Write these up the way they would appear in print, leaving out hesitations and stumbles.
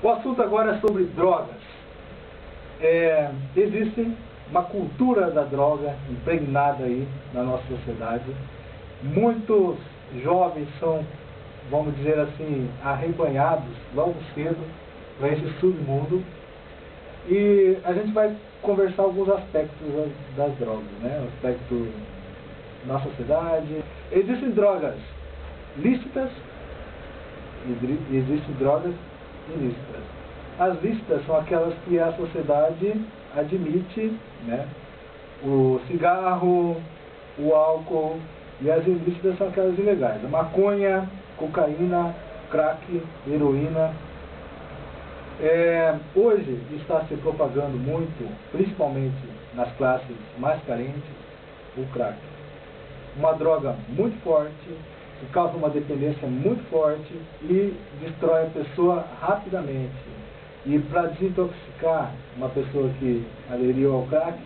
O assunto agora é sobre drogas. Existe uma cultura da droga impregnada aí na nossa sociedade. Muitos jovens são, vamos dizer assim, arrebanhados logo cedo para esse submundo. E a gente vai conversar alguns aspectos das drogas, né? O aspecto na sociedade. Existem drogas lícitas e existem drogas ilícitas. As lícitas são aquelas que a sociedade admite, né? O cigarro, o álcool, e as ilícitas são aquelas ilegais. A maconha, cocaína, crack, heroína. Hoje está se propagando muito, principalmente nas classes mais carentes, o crack. Uma droga muito forte, que causa uma dependência muito forte e destrói a pessoa rapidamente. E para desintoxicar uma pessoa que aderiu ao crack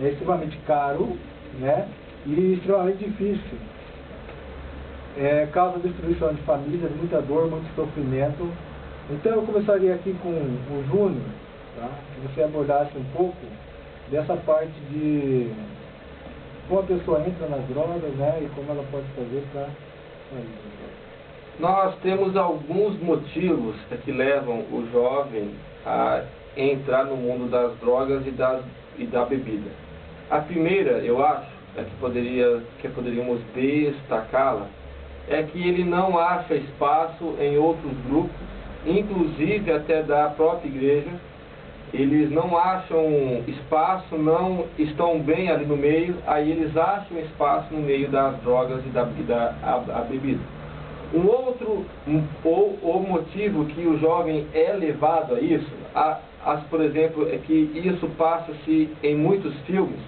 é extremamente caro, né? E extremamente difícil. Causa destruição de famílias, muita dor, muito sofrimento. Então eu começaria aqui com o Júnior, tá? Que você abordasse um pouco dessa parte de como a pessoa entra nas drogas, né? E como ela pode fazer para sair. Nós temos alguns motivos que levam o jovem a entrar no mundo das drogas e da bebida. A primeira, eu acho, que poderíamos destacá-la, é que ele não acha espaço em outros grupos, inclusive até da própria igreja. Eles não acham espaço, não estão bem ali no meio, aí eles acham espaço no meio das drogas e da bebida. O motivo que o jovem é levado a isso, por exemplo, é que isso passa-se em muitos filmes,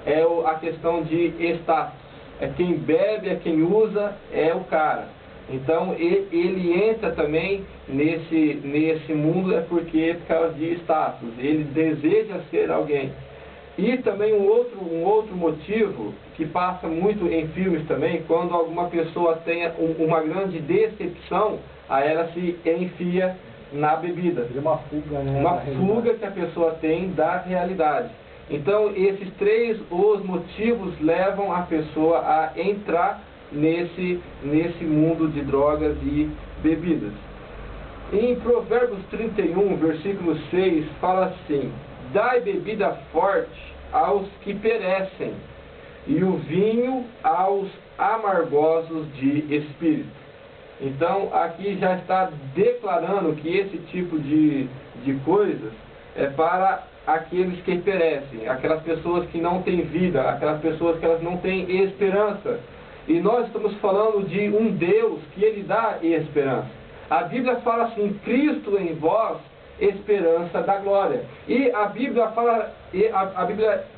é a questão de status. É quem bebe, é quem usa, é o cara. Então ele entra também nesse mundo porque é por causa de status, ele deseja ser alguém. E também um outro motivo que passa muito em filmes também, quando alguma pessoa tem uma grande decepção, aí ela se enfia na bebida. É uma fuga, né? Uma fuga que a pessoa tem da realidade. Então esses três os motivos levam a pessoa a entrar nesse mundo de drogas e bebidas. Em Provérbios 31, versículo 6, fala assim: dai bebida forte aos que perecem, e o vinho aos amargosos de espírito. Então aqui já está declarando que esse tipo de coisas é para aqueles que perecem, aquelas pessoas que não têm vida, aquelas pessoas que elas não têm esperança. E nós estamos falando de um Deus que Ele dá esperança. A Bíblia fala assim: Cristo em vós, esperança da glória. E a Bíblia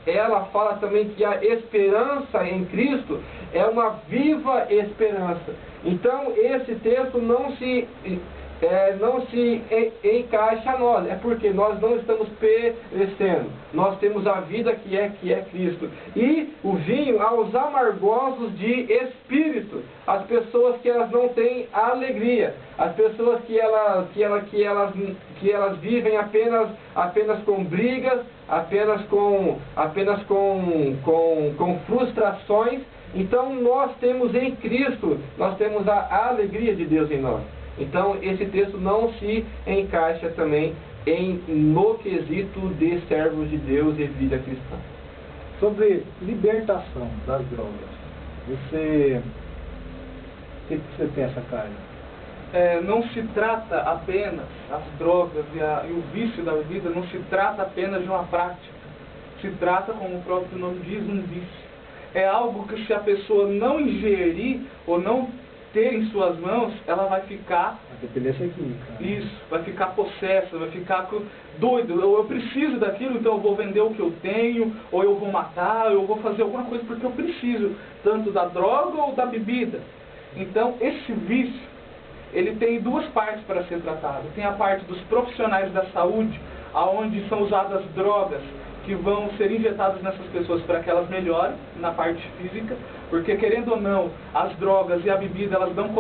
ela fala também que a esperança em Cristo é uma viva esperança. Então esse texto não se encaixa a nós, é porque nós não estamos perecendo, nós temos a vida que é Cristo. E o vinho aos amargosos de espírito, as pessoas que elas não têm alegria, as pessoas que elas vivem apenas com brigas, apenas com frustrações. Então nós temos em Cristo, nós temos a alegria de Deus em nós. Então esse texto não se encaixa também no quesito de servos de Deus e vida cristã. Sobre libertação das drogas, o que você pensa, Caio? Não se trata apenas, as drogas e o vício da bebida, não se trata apenas de uma prática. Se trata, como o próprio nome diz, um vício. É algo que, se a pessoa não ingerir ou não ter em suas mãos, ela vai ficar... A dependência química. Isso, vai ficar possessa, vai ficar doido. Eu preciso daquilo, então eu vou vender o que eu tenho, ou eu vou matar, ou eu vou fazer alguma coisa porque eu preciso, tanto da droga ou da bebida. Então, esse vício, ele tem duas partes para ser tratado. Tem a parte dos profissionais da saúde, aonde são usadas drogas que vão ser injetadas nessas pessoas para que elas melhorem na parte física, porque, querendo ou não, as drogas e a bebida, elas dão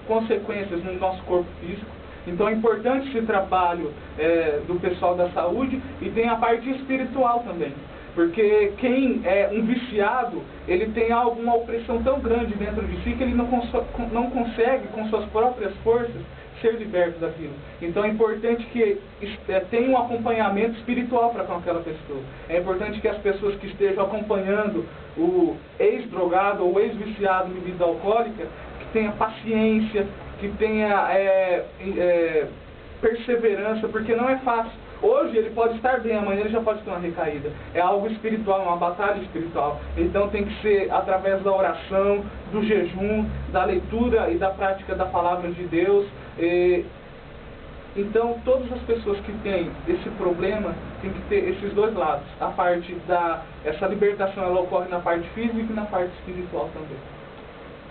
consequências no nosso corpo físico. Então é importante esse trabalho do pessoal da saúde, e tem a parte espiritual também. Porque quem é um viciado, ele tem alguma opressão tão grande dentro de si que ele não consegue, com suas próprias forças, ser liberto daquilo. Então é importante que tenha um acompanhamento espiritual para com aquela pessoa. É importante que as pessoas que estejam acompanhando o ex-drogado ou ex-viciado em bebida alcoólica, que tenha paciência, que tenha perseverança, porque não é fácil. Hoje ele pode estar bem, amanhã ele já pode ter uma recaída. É algo espiritual, uma batalha espiritual. Então tem que ser através da oração, do jejum, da leitura e da prática da palavra de Deus. Então todas as pessoas que têm esse problema têm que ter esses dois lados. A parte essa libertação, ela ocorre na parte física e na parte espiritual também.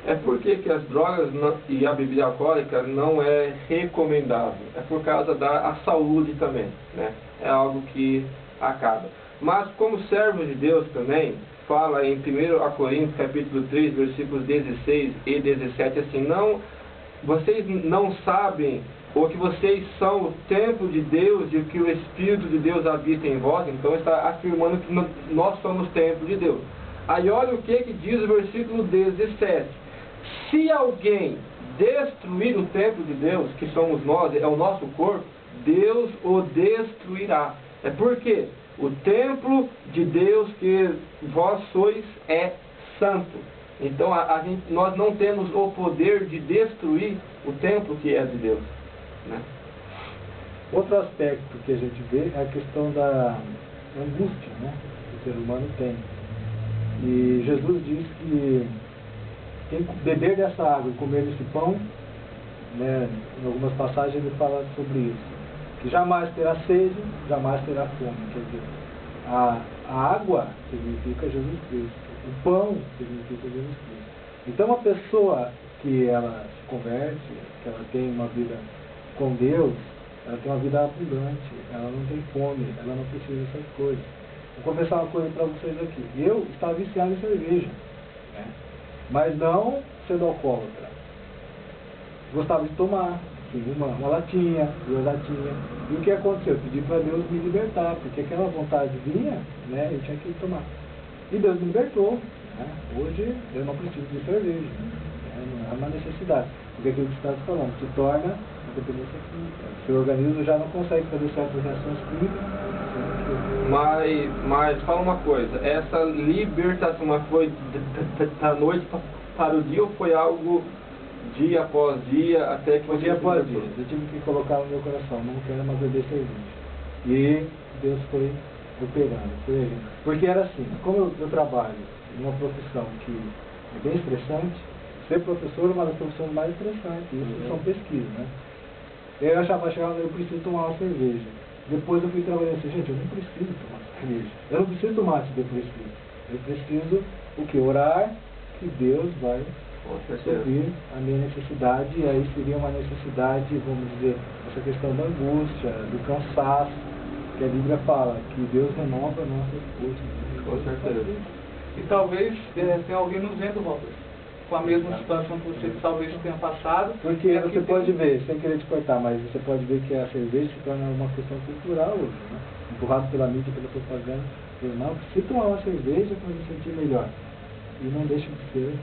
É porque que as drogas e a bebida alcoólica não é recomendável. É por causa da saúde também, né? É algo que acaba. Mas como servo de Deus também, fala em 1 Coríntios capítulo 3, versículos 16 e 17, assim, vocês não sabem ou que vocês são o templo de Deus e que o Espírito de Deus habita em vós. Então está afirmando que nós somos templo de Deus. Aí olha o que diz o versículo 17. Se alguém destruir o templo de Deus, que somos nós, é o nosso corpo, Deus o destruirá. É porque o templo de Deus que vós sois é santo. Então nós não temos o poder de destruir o templo que é de Deus, né? Outro aspecto que a gente vê é a questão da angústia, né, que o ser humano tem. E Jesus diz que quem beber dessa água e comer desse pão, né, em algumas passagens ele fala sobre isso, que jamais terá sede, jamais terá fome. Quer dizer, a água significa Jesus Cristo, o pão significa Jesus Cristo. Então uma pessoa que ela se converte, que ela tem uma vida com Deus, ela tem uma vida abundante, ela não tem fome, ela não precisa dessas coisas. Vou confessar uma coisa para vocês aqui. Eu estava viciado em cerveja, né? Mas não sendo alcoólatra. Gostava de tomar, assim, uma latinha, 2 latinhas. E o que aconteceu? Eu pedi para Deus me libertar, porque aquela vontade vinha, né, eu tinha que tomar. E Deus me libertou, né? Hoje eu não preciso de cerveja, né? Não é uma necessidade. Porque aquilo que você está falando se torna uma dependência química. O seu organismo já não consegue fazer certas reações químicas. Mas fala uma coisa, essa libertação foi da noite para o dia ou foi algo dia após dia até que... Foi dia após dia. Eu tive que colocar no meu coração, não quero mais beber cerveja. E Deus foi operando. Porque era assim, como eu trabalho em uma profissão que é bem estressante, ser professor é uma das profissões mais estressantes, isso são pesquisas, né? Eu achava que eu preciso tomar uma cerveja. Depois eu fui trabalhando assim, gente, eu não preciso tomar cerveja. Eu não preciso tomar antidepressivo. Eu preciso o que? Orar, que Deus vai suprir a minha necessidade. E aí seria uma necessidade, vamos dizer, essa questão da angústia, do cansaço, que a Bíblia fala, que Deus renova nossas forças. Com certeza. E talvez tenha alguém nos vendo, Walter, com a mesma situação que você talvez tenha passado. Porque você pode ver, sem querer te cortar, mas você pode ver que a cerveja se torna uma questão cultural hoje, né? Empurrado pela mídia, pela propaganda. Não, preciso tomar uma cerveja para me sentir melhor. E não deixa de ser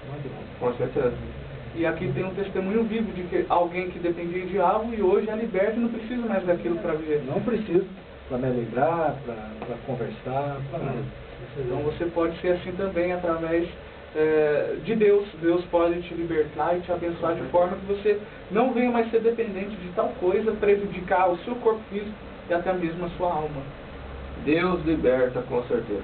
uma droga. Com certeza. E aqui tem um testemunho vivo de que alguém que dependia de algo e hoje é liberto e não precisa mais daquilo para viver. Não preciso para me alegrar, para conversar, para nada. Então você pode ser assim também através de Deus. Deus pode te libertar e te abençoar de forma que você não venha mais ser dependente de tal coisa, prejudicar o seu corpo físico e até mesmo a sua alma. Deus liberta com certeza.